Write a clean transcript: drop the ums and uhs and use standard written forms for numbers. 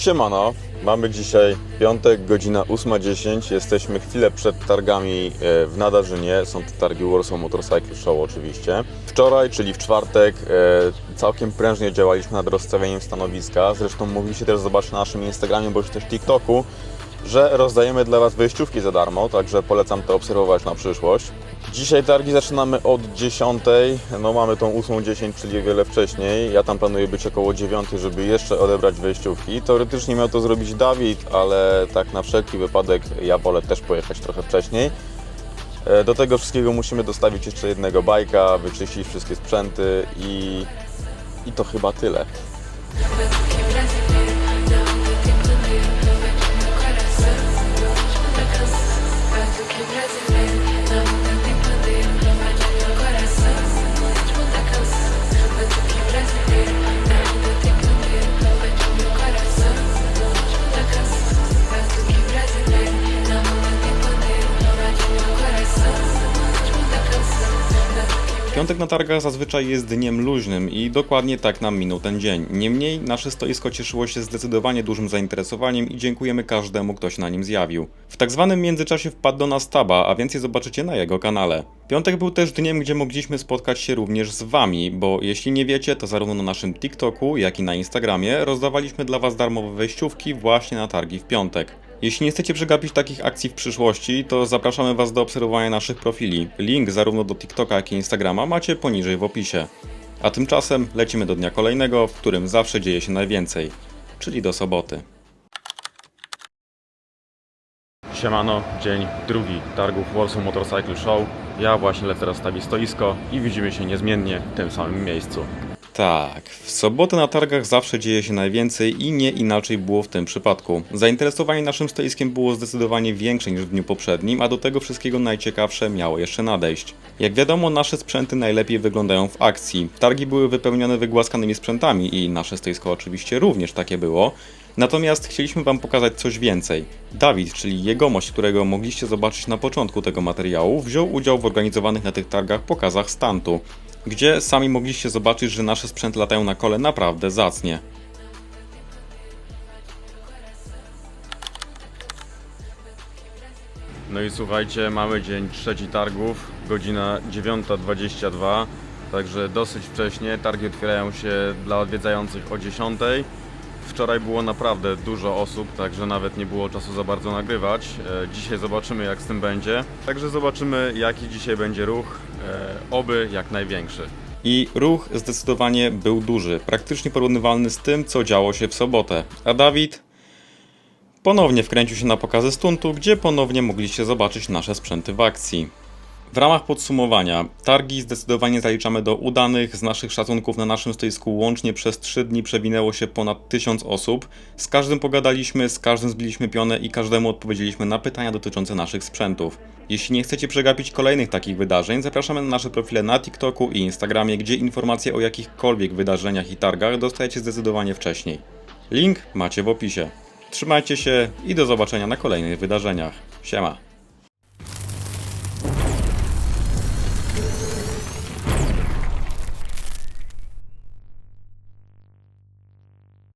Siemano, mamy dzisiaj piątek, godzina 8:10. Jesteśmy chwilę przed targami w Nadarzynie. Są to targi Warsaw Motorcycle Show oczywiście. Wczoraj, czyli w czwartek, całkiem prężnie działaliśmy nad rozstawieniem stanowiska. Zresztą mogliście też zobaczyć na naszym Instagramie bądź też TikToku, że rozdajemy dla Was wejściówki za darmo, także polecam to obserwować na przyszłość. Dzisiaj targi zaczynamy od 10. No mamy tą 8:10, czyli o wiele wcześniej. Ja tam planuję być około 9, żeby jeszcze odebrać wejściówki. Teoretycznie miał to zrobić Dawid, ale tak na wszelki wypadek ja wolę też pojechać trochę wcześniej. Do tego wszystkiego musimy dostawić jeszcze jednego bajka, wyczyścić wszystkie sprzęty i to chyba tyle. Piątek na targach zazwyczaj jest dniem luźnym i dokładnie tak nam minął ten dzień. Niemniej nasze stoisko cieszyło się zdecydowanie dużym zainteresowaniem i dziękujemy każdemu, kto się na nim zjawił. W tak zwanym międzyczasie wpadł do nas Taba, a więcej zobaczycie na jego kanale. Piątek był też dniem, gdzie mogliśmy spotkać się również z Wami, bo jeśli nie wiecie, to zarówno na naszym TikToku, jak i na Instagramie rozdawaliśmy dla Was darmowe wejściówki właśnie na targi w piątek. Jeśli nie chcecie przegapić takich akcji w przyszłości, to zapraszamy Was do obserwowania naszych profili. Link zarówno do TikToka, jak i Instagrama macie poniżej w opisie. A tymczasem lecimy do dnia kolejnego, w którym zawsze dzieje się najwięcej, czyli do soboty. Siemano, dzień drugi targów Warsaw Motorcycle Show. Ja właśnie lecę rozstawić stoisko i widzimy się niezmiennie w tym samym miejscu. Tak, w sobotę na targach zawsze dzieje się najwięcej i nie inaczej było w tym przypadku. Zainteresowanie naszym stoiskiem było zdecydowanie większe niż w dniu poprzednim, a do tego wszystkiego najciekawsze miało jeszcze nadejść. Jak wiadomo, nasze sprzęty najlepiej wyglądają w akcji. Targi były wypełnione wygłaskanymi sprzętami i nasze stoisko oczywiście również takie było. Natomiast chcieliśmy Wam pokazać coś więcej. Dawid, czyli jegomość, którego mogliście zobaczyć na początku tego materiału, wziął udział w organizowanych na tych targach pokazach stuntu, gdzie sami mogliście zobaczyć, że nasze sprzęty latają na kole naprawdę zacnie. No i słuchajcie, mamy dzień trzeci targów, godzina 9:22, także dosyć wcześnie. Targi otwierają się dla odwiedzających o 10. Wczoraj było naprawdę dużo osób, także nawet nie było czasu za bardzo nagrywać. Dzisiaj zobaczymy, jak z tym będzie. Także zobaczymy, jaki dzisiaj będzie ruch, oby jak największy. I ruch zdecydowanie był duży, praktycznie porównywalny z tym, co działo się w sobotę. A Dawid ponownie wkręcił się na pokazy stuntu, gdzie ponownie mogliście zobaczyć nasze sprzęty w akcji. W ramach podsumowania, targi zdecydowanie zaliczamy do udanych. Z naszych szacunków na naszym stoisku łącznie przez 3 dni przewinęło się ponad 1000 osób. Z każdym pogadaliśmy, z każdym zbiliśmy pionę i każdemu odpowiedzieliśmy na pytania dotyczące naszych sprzętów. Jeśli nie chcecie przegapić kolejnych takich wydarzeń, zapraszamy na nasze profile na TikToku i Instagramie, gdzie informacje o jakichkolwiek wydarzeniach i targach dostajecie zdecydowanie wcześniej. Link macie w opisie. Trzymajcie się i do zobaczenia na kolejnych wydarzeniach. Siema!